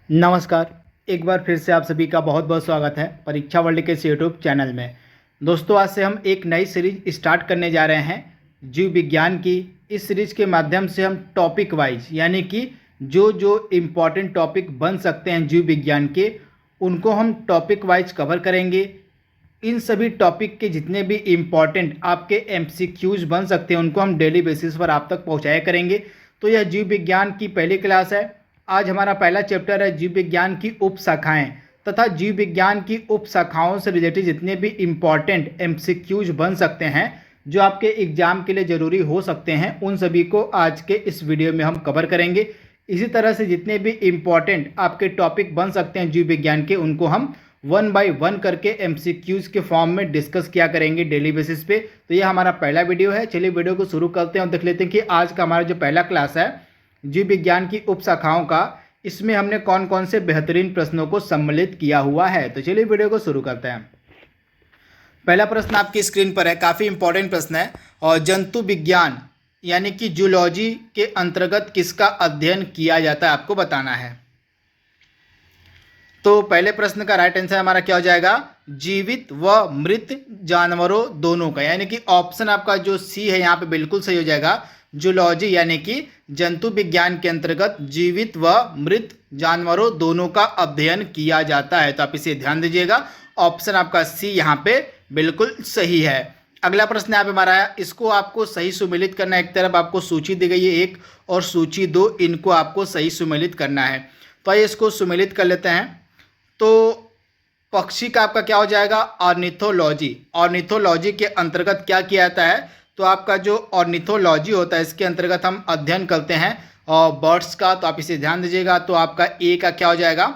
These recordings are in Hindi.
नमस्कार। एक बार फिर से आप सभी का बहुत बहुत स्वागत है परीक्षा वर्ल्ड के इस यूट्यूब चैनल में। दोस्तों, आज से हम एक नई सीरीज स्टार्ट करने जा रहे हैं जीव विज्ञान की। इस सीरीज के माध्यम से हम टॉपिक वाइज यानी कि जो जो इम्पॉर्टेंट टॉपिक बन सकते हैं जीव विज्ञान के, उनको हम टॉपिक वाइज कवर करेंगे। इन सभी टॉपिक के जितने भी इम्पॉर्टेंट आपके एमसीक्यूज बन सकते हैं उनको हम डेली बेसिस पर आप तक पहुँचाया करेंगे। तो यह जीव विज्ञान की पहली क्लास है। आज हमारा पहला चैप्टर है जीव विज्ञान की उप शाखाएँ तथा जीव विज्ञान की उप शाखाओं से रिलेटेड जितने भी इम्पॉर्टेंट एमसीक्यूज बन सकते हैं जो आपके एग्जाम के लिए ज़रूरी हो सकते हैं, उन सभी को आज के इस वीडियो में हम कवर करेंगे। इसी तरह से जितने भी इम्पॉर्टेंट आपके टॉपिक बन सकते हैं जीव विज्ञान के, उनको हम 1 बाय 1 करके एमसीक्यूज के फॉर्म में डिस्कस किया करेंगे डेली बेसिस पे। तो ये हमारा पहला वीडियो है। चलिए वीडियो को शुरू करते हैं और देख लेते हैं कि आज का हमारा जो पहला क्लास है जीव विज्ञान की उप शाखाओं का, इसमें हमने कौन कौन से बेहतरीन प्रश्नों को सम्मिलित किया हुआ है। तो चलिए वीडियो को शुरू करते हैं। पहला प्रश्न आपकी स्क्रीन पर है, काफ़ी इंपॉर्टेंट प्रश्न है। और जंतु विज्ञान यानी कि जूलॉजी के अंतर्गत किसका अध्ययन किया जाता है, आपको बताना है। तो पहले प्रश्न का राइट आंसर हमारा क्या हो जाएगा, जीवित व मृत जानवरों दोनों का, यानी कि ऑप्शन आपका जो सी है यहाँ पे बिल्कुल सही हो जाएगा। जूलॉजी यानी कि जंतु विज्ञान के अंतर्गत जीवित व मृत जानवरों दोनों का अध्ययन किया जाता है। तो आप इसे ध्यान दीजिएगा, ऑप्शन आपका सी यहाँ पे बिल्कुल सही है। अगला प्रश्न यहाँ पे हमारा है, इसको आपको सही सुमेलित करना है। एक तरफ आपको सूची दी गई है 1 और सूची 2, इनको आपको सही सुमेलित करना है। तो आइए इसको सुमेलित कर लेते हैं। तो पक्षी का आपका क्या हो जाएगा, ऑर्निथोलॉजी। ऑर्निथोलॉजी के अंतर्गत क्या किया जाता है, तो आपका जो ऑर्निथोलॉजी होता है इसके अंतर्गत हम अध्ययन करते हैं और बर्ड्स का। तो आप इसे ध्यान दीजिएगा। तो आपका ए का क्या हो जाएगा,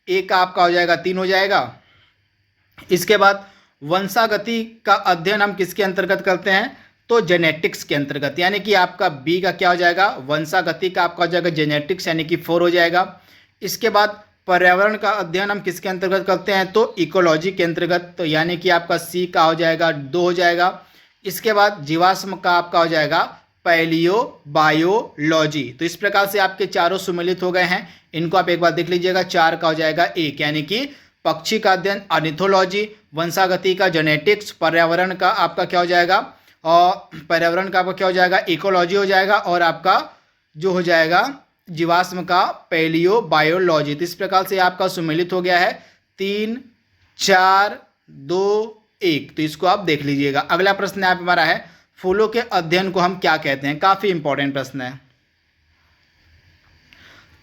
ए का आपका हो जाएगा 3 हो जाएगा। इसके बाद वंशागति का अध्ययन हम किसके अंतर्गत करते हैं, तो जेनेटिक्स के अंतर्गत, यानी कि आपका बी का क्या हो जाएगा, वंशागति का आपका हो जाएगा जेनेटिक्स, यानी कि 4 हो जाएगा। इसके बाद पर्यावरण का अध्ययन हम किसके अंतर्गत करते हैं, तो इकोलॉजी के अंतर्गत, तो यानी कि आपका सी का हो जाएगा 2 हो जाएगा। इसके बाद जीवाश्म का आपका हो जाएगा पैलियो बायोलॉजी। तो इस प्रकार से आपके चारों सुमेलित हो गए हैं। इनको आप एक बार देख लीजिएगा। 4 का हो जाएगा 1, यानी कि पक्षी का अध्ययन ऑर्निथोलॉजी, वंशागति का जेनेटिक्स, पर्यावरण का आपका क्या हो जाएगा, और पर्यावरण का आपका क्या हो जाएगा, इकोलॉजी हो जाएगा, और आपका जो हो जाएगा जीवाश्म का पैलियो बायोलॉजी। तो इस प्रकार से आपका सुमेलित हो गया है 3 4 2 1। तो इसको आप देख लीजिएगा। अगला प्रश्न यहाँ पे हमारा है, फूलों के अध्ययन को हम क्या कहते हैं। काफी इंपॉर्टेंट प्रश्न है।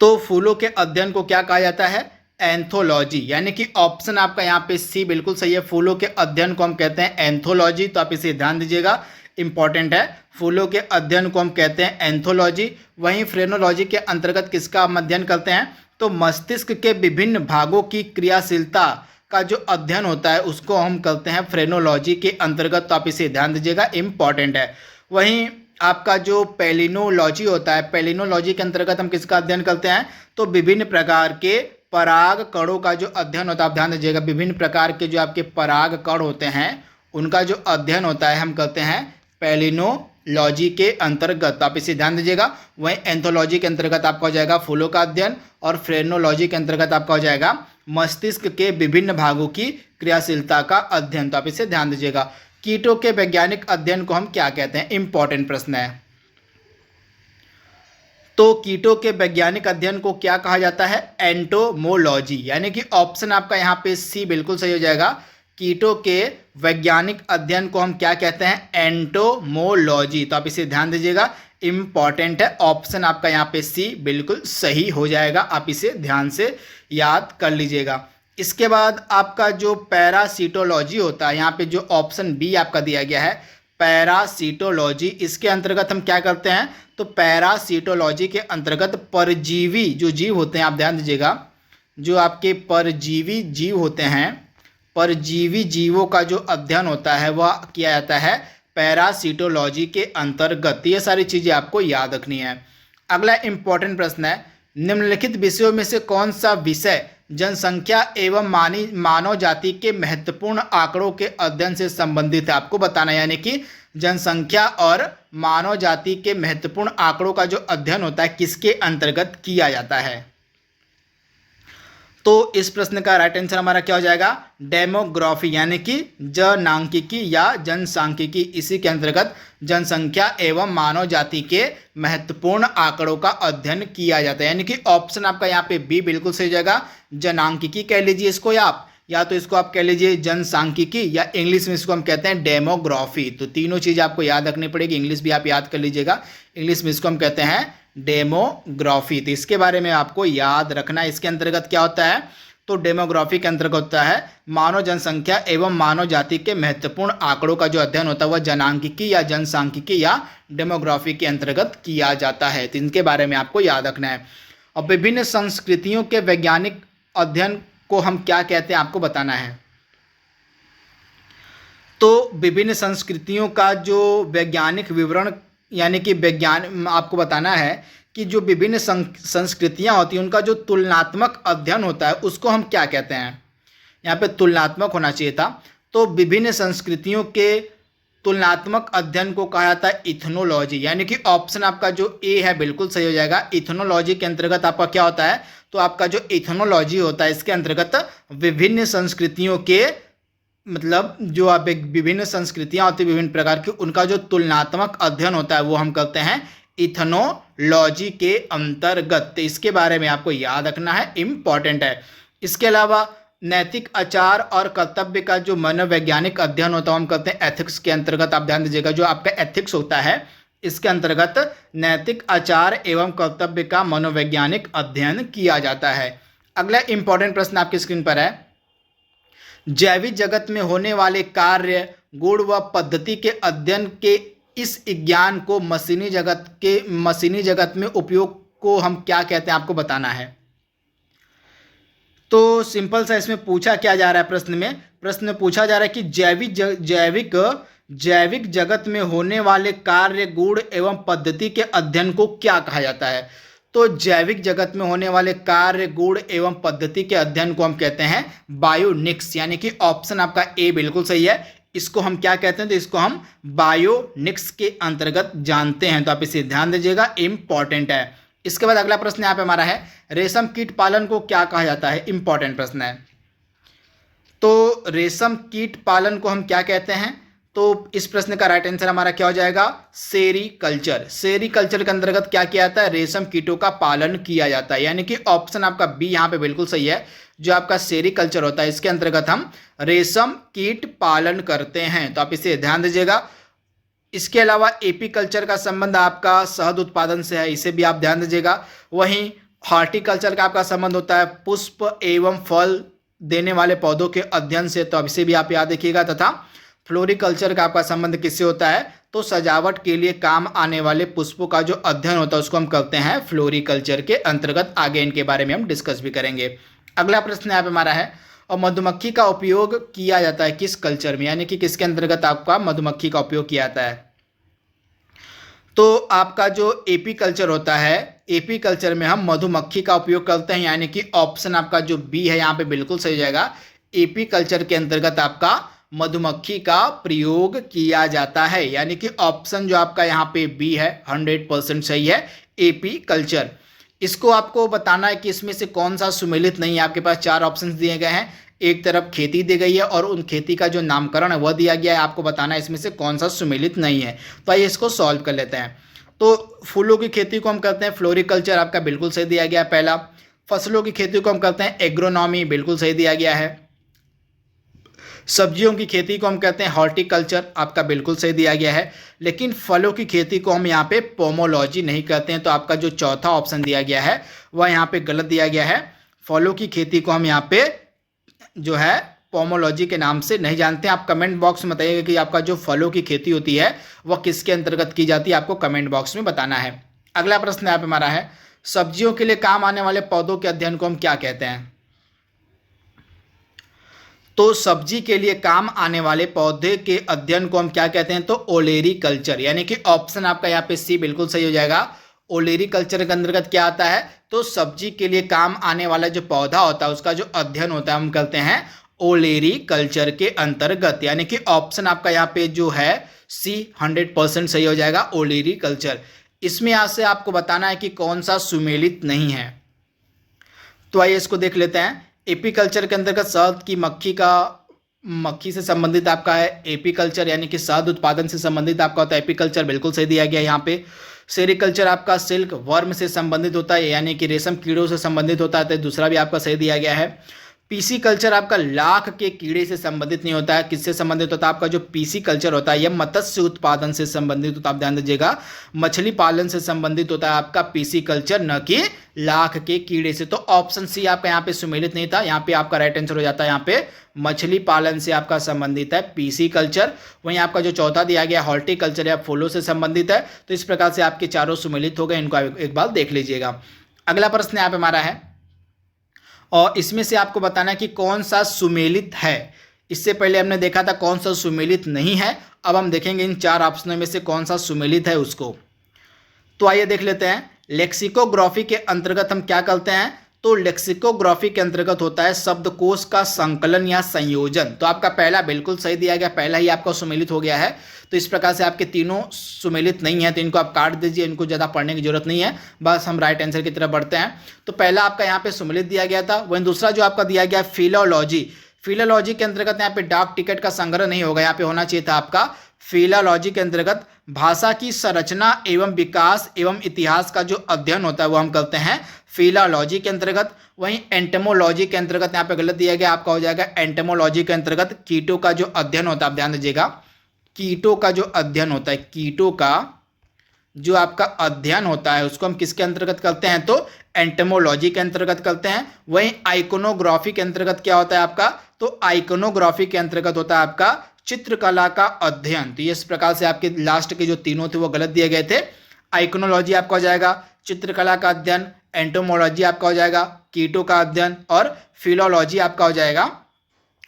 तो फूलों के अध्ययन को क्या कहा जाता है, एंथोलॉजी, यानी कि ऑप्शन आपका यहाँ पे सी बिल्कुल सही है। फूलों के अध्ययन को हम कहते हैं एंथोलॉजी। तो आप इसे ध्यान दीजिएगा, इंपॉर्टेंट है। फूलों के अध्ययन को हम कहते हैं एंथोलॉजी। वहीं फ्रेनोलॉजी के अंतर्गत किसका हम अध्ययन करते हैं, तो मस्तिष्क के विभिन्न भागों की क्रियाशीलता का जो अध्ययन होता है उसको हम करते हैं फ्रेनोलॉजी के अंतर्गत। तो आप इसे ध्यान दीजिएगा, इंपॉर्टेंट है। वहीं आपका जो पेलिनोलॉजी होता है, पेलिनोलॉजी के अंतर्गत हम किसका अध्ययन करते हैं, तो विभिन्न प्रकार के पराग कणों का जो अध्ययन होता है। आप ध्यान दीजिएगा, विभिन्न प्रकार के जो आपके पराग कण होते हैं उनका जो अध्ययन होता है हम करते हैं पेलिनोलॉजी के अंतर्गत। तो आप इसे ध्यान दीजिएगा। वहीं एंथोलॉजी के अंतर्गत आपका हो जाएगा फूलों का अध्ययन, और फ्रेनोलॉजी के अंतर्गत आपका हो जाएगा मस्तिष्क के विभिन्न भागों की क्रियाशीलता का अध्ययन। तो आप इसे ध्यान दीजिएगा। कीटों के वैज्ञानिक अध्ययन को हम क्या कहते हैं, इंपॉर्टेंट प्रश्न है। तो कीटों के वैज्ञानिक अध्ययन को क्या कहा जाता है, एंटोमोलॉजी, यानी कि ऑप्शन आपका यहाँ पे सी बिल्कुल सही हो जाएगा। कीटों के वैज्ञानिक अध्ययन को हम क्या कहते हैं, एंटोमोलॉजी। तो आप इसे ध्यान दीजिएगा, इंपॉर्टेंट है। ऑप्शन आपका यहाँ पे सी बिल्कुल सही हो जाएगा। आप इसे ध्यान से याद कर लीजिएगा। इसके बाद आपका जो पैरासीटोलॉजी होता है, यहाँ पे जो ऑप्शन बी आपका दिया गया है पैरासीटोलॉजी, इसके अंतर्गत हम क्या करते हैं, तो पैरासीटोलॉजी के अंतर्गत परजीवी जो जीव होते हैं, आप ध्यान दीजिएगा, जो आपके परजीवी जीव होते हैं, परजीवी जीवों का जो अध्ययन होता है वह किया जाता है पैरासीटोलॉजी के अंतर्गत। ये सारी चीज़ें आपको याद रखनी है। अगला इंपॉर्टेंट प्रश्न है, निम्नलिखित विषयों में से कौन सा विषय जनसंख्या एवं मानव जाति के महत्वपूर्ण आंकड़ों के अध्ययन से संबंधित है, आपको बताना है। यानी कि जनसंख्या और मानव जाति के महत्वपूर्ण आंकड़ों का जो अध्ययन होता है किसके अंतर्गत किया जाता है। तो इस प्रश्न का राइट आंसर हमारा क्या हो जाएगा? डेमोग्राफी, यानी कि जनसांख्यिकी या जनसांख्यिकी। इसी के अंतर्गत जनसंख्या एवं मानव जाति के महत्वपूर्ण आंकड़ों का अध्ययन किया जाता है। यानी कि ऑप्शन आपका यहाँ पे बी बिल्कुल सही जाएगा। जनांकिकी कह लीजिए इसको, या तो इसको आप कह लीजिए जनसांख्यिकी, या इंग्लिश में इसको हम कहते हैं डेमोग्राफी। तो तीनों चीज़ आपको याद रखनी पड़ेगी। इंग्लिश भी आप याद कर लीजिएगा, इंग्लिश में इसको हम कहते हैं डेमोग्राफी। तो इसके बारे में आपको याद रखना है। इसके अंतर्गत क्या होता है? तो डेमोग्राफी के अंतर्गत होता है मानव जनसंख्या एवं मानव जाति के महत्वपूर्ण आंकड़ों का जो अध्ययन होता है वह जनांकिकी या जनसांख्यिकी या डेमोग्राफी के अंतर्गत किया जाता है। तो इनके बारे में आपको याद रखना है। और विभिन्न संस्कृतियों के वैज्ञानिक अध्ययन को हम क्या कहते हैं आपको बताना है। तो विभिन्न संस्कृतियों का जो वैज्ञानिक विवरण यानी कि विज्ञान आपको बताना है कि जो विभिन्न संस्कृतियां होती हैं उनका जो तुलनात्मक अध्ययन होता है उसको हम क्या कहते हैं। यहाँ पे तुलनात्मक होना चाहिए था। तो विभिन्न संस्कृतियों के तुलनात्मक अध्ययन को कहा जाता है इथनोलॉजी, यानी कि ऑप्शन आपका जो ए है बिल्कुल सही हो जाएगा। इथनोलॉजी के अंतर्गत आपका क्या होता है? तो आपका जो इथनोलॉजी होता है इसके अंतर्गत विभिन्न संस्कृतियों के मतलब जो आप एक विभिन्न संस्कृतियां होती हैं विभिन्न प्रकार की, उनका जो तुलनात्मक अध्ययन होता है वो हम कहते हैं इथनोलॉजी के अंतर्गत। तो इसके बारे में आपको याद रखना है, इम्पॉर्टेंट है। इसके अलावा नैतिक आचार और कर्तव्य का जो मनोवैज्ञानिक अध्ययन होता है हम कहते हैं एथिक्स के अंतर्गत। आप ध्यान दीजिएगा, जो आपका एथिक्स होता है इसके अंतर्गत नैतिक आचार एवं कर्तव्य का मनोवैज्ञानिक अध्ययन किया जाता है। अगला इंपॉर्टेंट प्रश्न आपकी स्क्रीन पर है, जैविक जगत में होने वाले कार्य, गुण व पद्धति के अध्ययन के इस ज्ञान को मशीनी जगत में उपयोग को हम क्या कहते हैं आपको बताना है। तो सिंपल सा इसमें पूछा क्या जा रहा है प्रश्न में पूछा जा रहा है कि जैविक जगत में होने वाले कार्य, गुण एवं पद्धति के अध्ययन को क्या कहा जाता है। तो जैविक जगत में होने वाले कार्य, गुण एवं पद्धति के अध्ययन को हम कहते हैं बायोनिक्स, यानी कि ऑप्शन आपका ए बिल्कुल सही है। इसको हम क्या कहते हैं? तो इसको हम बायोनिक्स के अंतर्गत जानते हैं। तो आप इसे ध्यान दीजिएगा, इंपॉर्टेंट है। इसके बाद अगला प्रश्न यहाँ पे हमारा है, रेशम कीट पालन को क्या कहा जाता है? इंपॉर्टेंट प्रश्न है। तो रेशम कीट पालन को हम क्या कहते हैं? तो इस प्रश्न का राइट आंसर हमारा क्या हो जाएगा? सेरीकल्चर। सेरीकल्चर के अंतर्गत क्या किया जाता है? रेशम कीटों का पालन किया जाता है, यानी कि ऑप्शन आपका बी यहाँ पे बिल्कुल सही है। जो आपका सेरीकल्चर होता है इसके अंतर्गत हम रेशम कीट पालन करते हैं। तो आप इसे ध्यान दीजिएगा। इसके अलावा एपीकल्चर का संबंध आपका शहद उत्पादन से है, इसे भी आप ध्यान दीजिएगा। वहीं हॉर्टिकल्चर का आपका संबंध होता है पुष्प एवं फल देने वाले पौधों के अध्ययन से, तो अब इसे भी आप याद रखिएगा। तथा फ्लोरिकल्चर का आपका संबंध किससे होता है? तो सजावट के लिए काम आने वाले पुष्पों का जो अध्ययन होता है उसको हम कहते हैं फ्लोरिकल्चर के अंतर्गत। आगे इनके बारे में हम डिस्कस भी करेंगे। अगला प्रश्न यहाँ पे हमारा है, और मधुमक्खी का उपयोग किया जाता है किस कल्चर में, यानी कि किसके अंतर्गत आपका मधुमक्खी का उपयोग किया जाता है। तो आपका जो एपी कल्चर होता है, एपी कल्चर में हम मधुमक्खी का उपयोग करते हैं, यानी कि ऑप्शन आपका जो बी है यहाँ पे बिल्कुल सही हो जाएगा। एपी कल्चर के अंतर्गत आपका मधुमक्खी का प्रयोग किया जाता है, यानी कि ऑप्शन जो आपका यहाँ पे बी है 100% सही है, एपी कल्चर। इसको आपको बताना है कि इसमें से कौन सा सुमेलित नहीं है। आपके पास 4 ऑप्शंस दिए गए हैं, एक तरफ खेती दी गई है और उन खेती का जो नामकरण है वह दिया गया है। आपको बताना है इसमें से कौन सा सुमेलित नहीं है। तो आइए इसको सॉल्व कर लेते हैं। तो फूलों की खेती को हम करते हैं फ्लोरिकल्चर, आपका बिल्कुल सही दिया गया है पहला। फसलों की खेती को हम करते हैं एग्रोनॉमी, बिल्कुल सही दिया गया है। सब्जियों की खेती को हम कहते हैं हॉर्टिकल्चर, आपका बिल्कुल सही दिया गया है। लेकिन फलों की खेती को हम यहाँ पे पोमोलॉजी नहीं कहते हैं, तो आपका जो चौथा ऑप्शन दिया गया है वह यहाँ पे गलत दिया गया है। फलों की खेती को हम यहाँ पे जो है पोमोलॉजी के नाम से नहीं जानते हैं। आप कमेंट बॉक्स में बताइएगा कि आपका जो फलों की खेती होती है वह किसके अंतर्गत की जाती है, आपको कमेंट बॉक्स में बताना है। अगला प्रश्न यहाँ पे हमारा है, सब्जियों के लिए काम आने वाले पौधों के अध्ययन को हम क्या कहते हैं। तो सब्जी के लिए काम आने वाले पौधे के अध्ययन को हम क्या कहते हैं? तो ओलेरी कल्चर, यानी कि ऑप्शन आपका यहाँ पे सी बिल्कुल सही हो जाएगा। ओलेरी कल्चर के अंतर्गत क्या आता है? तो सब्जी के लिए काम आने वाला जो पौधा होता है उसका जो अध्ययन होता है हम कहते हैं ओलेरी कल्चर के अंतर्गत, यानी कि ऑप्शन आपका यहाँ पे जो है सी 100% सही हो जाएगा, ओलेरी कल्चर। इसमें यहाँ से आपको बताना है कि कौन सा सुमेलित नहीं है। तो आइए इसको देख लेते हैं। एपीकल्चर के अंतर्गत शहद की मक्खी से संबंधित आपका है एपीकल्चर, यानी कि शहद उत्पादन से संबंधित आपका होता है एपीकल्चर, बिल्कुल सही दिया गया यहाँ पे। सेरिकल्चर आपका सिल्क वर्म से संबंधित होता है, यानी कि रेशम कीड़ों से संबंधित होता है, तो दूसरा भी आपका सही दिया गया है। पीसी कल्चर आपका लाख के कीड़े से संबंधित नहीं होता है, किससे संबंधित होता है? आपका जो पीसी कल्चर होता है यह मत्स्य उत्पादन से संबंधित होता है, आप ध्यान दीजिएगा, मछली पालन से संबंधित होता है आपका पीसी कल्चर, न कि लाख के कीड़े से। तो ऑप्शन सी आपका यहाँ पे सुमेलित नहीं था, यहाँ पे आपका राइट आंसर हो जाता है यहाँ पे मछली पालन से आपका संबंधित है पीसी कल्चर। वहीं आपका जो चौथा दिया गया हॉर्टिकल्चर या फूलों से संबंधित है। तो इस प्रकार से आपके चारों सुमेलित हो गए, इनको एक बार देख लीजिएगा। अगला प्रश्न यहाँ पे हमारा है और इसमें से आपको बताना है कि कौन सा सुमेलित है। इससे पहले हमने देखा था कौन सा सुमेलित नहीं है, अब हम देखेंगे इन चार ऑप्शनों में से कौन सा सुमेलित है उसको। तो आइए देख लेते हैं। लेक्सिकोग्राफी के अंतर्गत हम क्या करते हैं? तो लेक्सिकोग्राफी के अंतर्गत होता है शब्दकोश का संकलन या संयोजन। तो आपका पहला बिल्कुल सही दिया गया, पहला ही आपका सुमेलित हो गया है। तो इस प्रकार से आपके तीनों सुमेलित नहीं है, तो इनको आप काट दीजिए, इनको ज़्यादा पढ़ने की जरूरत नहीं है, बस हम राइट आंसर की तरफ बढ़ते हैं। तो पहला आपका यहाँ पे सुमेलित दिया गया था। वहीं दूसरा जो आपका दिया गया फिलोलॉजी, फिलोलॉजी के अंतर्गत यहाँ पे डाक टिकट का संग्रह नहीं होगा, यहाँ पे होना चाहिए था आपका फिलोलॉजी के अंतर्गत भाषा की संरचना एवं विकास एवं इतिहास का जो अध्ययन होता है वो हम करते हैं फिलोलॉजी के अंतर्गत। वहीं एंटमोलॉजी के अंतर्गत यहाँ पे गलत दिया गया, आपका हो जाएगा एंटमोलॉजी के अंतर्गत कीटों का जो अध्ययन होता है, आप ध्यान दीजिएगा, कीटों का जो अध्ययन होता है, कीटों का जो आपका अध्ययन होता है उसको हम किसके अंतर्गत करते हैं? तो एंटमोलॉजी के अंतर्गत करते हैं। वहीं आइकोनोग्राफी के अंतर्गत क्या होता है आपका? तो आइकोनोग्राफी के अंतर्गत होता है आपका चित्रकला का अध्ययन। तो इस प्रकार से आपके लास्ट के जो तीनों थे वो गलत दिए गए थे। आइकोनोलॉजी आपका हो जाएगा चित्रकला का अध्ययन, एंटोमोलॉजी आपका हो जाएगा कीटों का अध्ययन, और फिलोलॉजी आपका हो जाएगा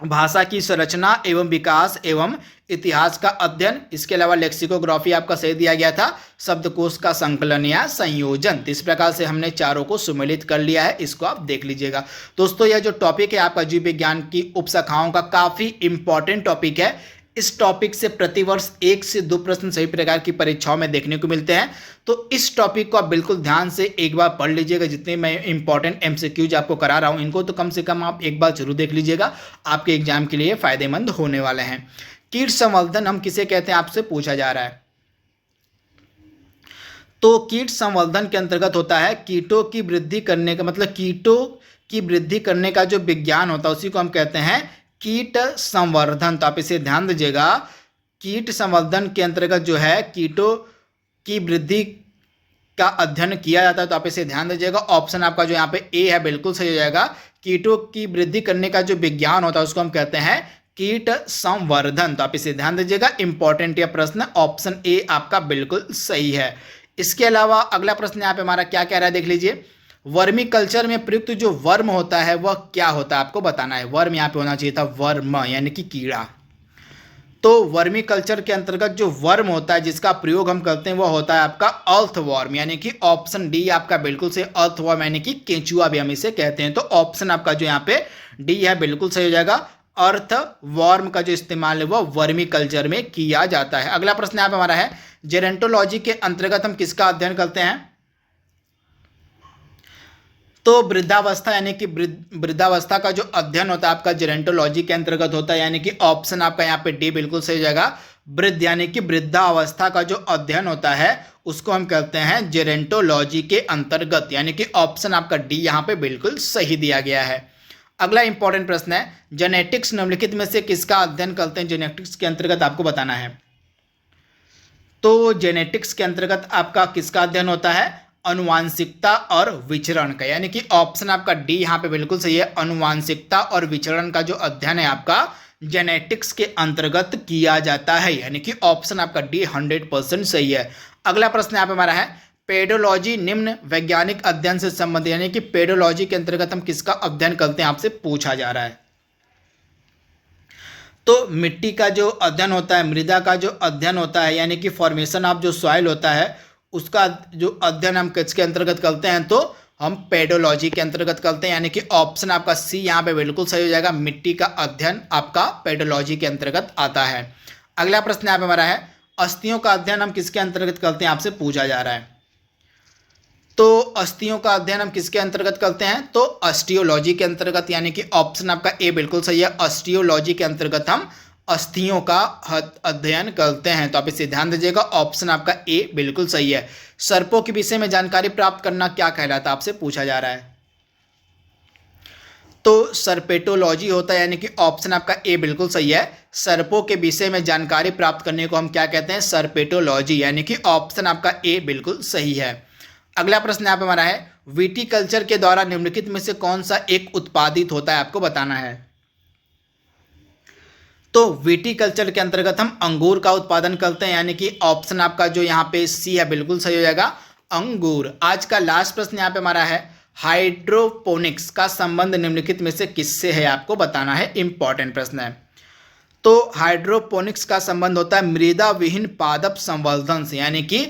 भाषा की संरचना एवं विकास एवं इतिहास का अध्ययन। इसके अलावा लेक्सिकोग्राफी आपका सही दिया गया था शब्दकोश का संकलन या संयोजन। तो इस प्रकार से हमने चारों को सुमेलित कर लिया है, इसको आप देख लीजिएगा। दोस्तों यह जो टॉपिक है आपका जीव विज्ञान की उपशाखाओं का काफी इंपॉर्टेंट टॉपिक है। इस टॉपिक से प्रतिवर्ष 1 से 2 प्रश्न सभी प्रकार की परीक्षाओं में देखने को मिलते हैं। तो इस टॉपिक को आप बिल्कुल ध्यान से एक बार पढ़ लीजिएगा। जितने मैं इंपॉर्टेंट एमसीक्यूज आपको करा रहा हूं इनको तो कम से कम आप एक बार जरूर देख लीजिएगा, आपके एग्जाम के लिए फायदेमंद होने वाले हैं। कीट संवर्धन हम किसे कहते हैं आपसे पूछा जा रहा है। तो कीट संवर्धन के अंतर्गत होता है कीटों की वृद्धि करने का, मतलब कीटों की वृद्धि करने का जो विज्ञान होता है उसी को हम कहते हैं कीट संवर्धन। तो आप इसे ध्यान दीजिएगा, कीट संवर्धन के अंतर्गत जो है कीटों की वृद्धि का अध्ययन किया जाता है। तो आप इसे ध्यान दीजिएगा, ऑप्शन आपका जो यहाँ पे ए है बिल्कुल सही हो जाएगा। कीटों की वृद्धि करने का जो विज्ञान होता है उसको हम कहते हैं कीट संवर्धन। तो आप इसे ध्यान दीजिएगा, इंपॉर्टेंट यह प्रश्न, ऑप्शन ए आपका बिल्कुल सही है। इसके अलावा अगला प्रश्न यहाँ पे हमारा क्या कह रहा है देख लीजिए। वर्मी कल्चर में प्रयुक्त जो वर्म होता है वह क्या होता है आपको बताना है। वर्म यहाँ पे होना चाहिए था वर्म, यानी कि कीड़ा। तो वर्मी कल्चर के अंतर्गत जो वर्म होता है जिसका प्रयोग हम करते हैं वह होता है आपका अर्थवर्म, यानी कि ऑप्शन डी आपका बिल्कुल सही, अर्थवर्म यानी कि केंचुआ भी हम इसे कहते हैं। तो ऑप्शन आपका जो यहाँ पे डी है बिल्कुल सही हो जाएगा। अर्थवर्म का जो इस्तेमाल है वह वर्मी कल्चर में किया जाता है। अगला प्रश्न यहाँ पे हमारा है जेरेंटोलॉजी के अंतर्गत हम किसका अध्ययन करते हैं। तो वृद्धावस्था यानी कि वृद्धावस्था का जो अध्ययन होता है आपका जेरेंटोलॉजी के अंतर्गत होता है, यानी कि ऑप्शन आपका यहाँ पे डी बिल्कुल सही जाएगा। वृद्ध यानी कि वृद्धावस्था का जो अध्ययन होता है उसको हम कहते हैं जेरेंटोलॉजी के अंतर्गत, यानी कि ऑप्शन आपका डी यहाँ पे बिल्कुल सही दिया गया है। अगला इंपॉर्टेंट प्रश्न है जेनेटिक्स निम्नलिखित में से किसका अध्ययन करते हैं। जेनेटिक्स के अंतर्गत आपको बताना है। तो जेनेटिक्स के अंतर्गत आपका किसका अध्ययन होता है, अनुवांशिकता और विचरण का, यानी कि ऑप्शन आपका डी यहाँ पे बिल्कुल सही है। अनुवांशिकता और विचरण का जो अध्ययन है आपका जेनेटिक्स के अंतर्गत किया जाता है, यानी कि ऑप्शन आपका डी 100% सही है। अगला प्रश्न यहाँ पे हमारा है पेडोलॉजी निम्न वैज्ञानिक अध्ययन से संबंधित, यानी कि पेडोलॉजी के अंतर्गत हम किसका अध्ययन करते हैं आपसे पूछा जा रहा है। तो मिट्टी का जो अध्ययन होता है, मृदा का जो अध्ययन होता है, यानी कि फॉर्मेशन ऑफ जो सॉइल होता है उसका जो अध्ययन हम किसके अंतर्गत करते हैं, तो हम पेडोलॉजी के अंतर्गत करते हैं, यानी कि ऑप्शन आपका सी यहाँ पे बिल्कुल सही हो जाएगा। मिट्टी का अध्ययन आपका पेडोलॉजी के अंतर्गत आता है। अगला प्रश्न यहाँ पे हमारा है अस्थियों का अध्ययन हम किसके अंतर्गत करते हैं आपसे पूछा जा रहा है। तो अस्थियों का अध्ययन हम किसके अंतर्गत करते हैं? तो अस्टियोलॉजी के अंतर्गत, यानी कि ऑप्शन आपका ए बिल्कुल सही है। अस्टियोलॉजी के अंतर्गत हम अस्थियों का अध्ययन करते हैं, तो आप इसे ध्यान दीजिएगा, ऑप्शन आपका ए बिल्कुल सही है। सर्पों के विषय में जानकारी प्राप्त करना क्या कहलाता है, आपसे पूछा जा रहा है। तो सर्पेटोलॉजी होता है, यानी कि ऑप्शन आपका ए बिल्कुल सही है। सर्पों के विषय में जानकारी प्राप्त करने को हम क्या कहते हैं? सर्पेटोलॉजी, यानी कि ऑप्शन आपका ए बिल्कुल सही है। अगला प्रश्न यहाँ पे हमारा है, विटीकल्चर के द्वारा निम्नलिखित में से कौन सा एक उत्पादित होता है, आपको बताना है। तो विटीकल्चर के अंतर्गत हम अंगूर का उत्पादन करते हैं, यानी कि ऑप्शन आपका जो यहाँ पे सी है बिल्कुल सही हो जाएगा, अंगूर। आज का लास्ट प्रश्न यहाँ पे हमारा है, हाइड्रोपोनिक्स का संबंध निम्नलिखित में से किससे है, आपको बताना है। इंपॉर्टेंट प्रश्न है। तो हाइड्रोपोनिक्स का संबंध होता है मृदा विहीन पादप संवर्धन से, यानी कि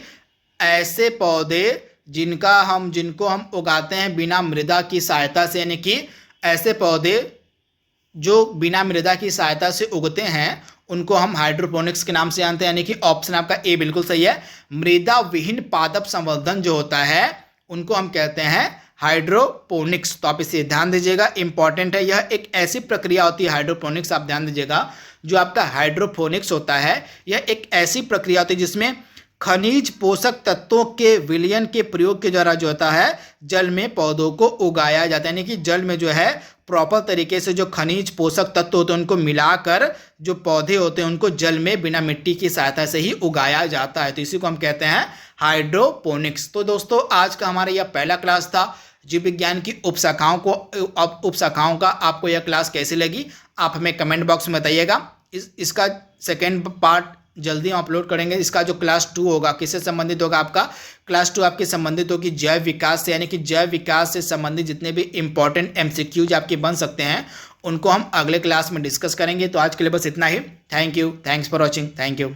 ऐसे पौधे जिनको हम उगाते हैं बिना मृदा की सहायता से, यानी कि ऐसे पौधे जो बिना मृदा की सहायता से उगते हैं उनको हम हाइड्रोपोनिक्स के नाम से जानते हैं, यानी कि ऑप्शन आपका ए बिल्कुल सही है। मृदा विहीन पादप संवर्धन जो होता है उनको हम कहते हैं हाइड्रोपोनिक्स, तो आप इसे ध्यान दीजिएगा, इंपॉर्टेंट है। यह एक ऐसी प्रक्रिया होती है हाइड्रोपोनिक्स, आप ध्यान दीजिएगा, जो आपका हाइड्रोपोनिक्स होता है यह एक ऐसी प्रक्रिया होती है जिसमें खनिज पोषक तत्वों के विलयन के प्रयोग के द्वारा जो होता है जल में पौधों को उगाया जाता है, यानी कि जल में जो है प्रॉपर तरीके से जो खनिज पोषक तत्व होते हैं उनको मिलाकर जो पौधे होते हैं उनको जल में बिना मिट्टी की सहायता से ही उगाया जाता है, तो इसी को हम कहते हैं हाइड्रोपोनिक्स। तो दोस्तों आज का हमारा यह पहला क्लास था जीव विज्ञान की उपशाखाओं का आपको यह क्लास कैसी लगी आप हमें कमेंट बॉक्स में बताइएगा। इसका सेकेंड पार्ट जल्दी हम अपलोड करेंगे। इसका जो क्लास 2 होगा किससे संबंधित होगा? आपका क्लास 2 आपकी संबंधित होगी जैव विकास से, यानी कि जैव विकास से संबंधित जितने भी इंपॉर्टेंट MCQs आपके बन सकते हैं उनको हम अगले क्लास में डिस्कस करेंगे। तो आज के लिए बस इतना ही। Thank you, thanks for watching, thank you.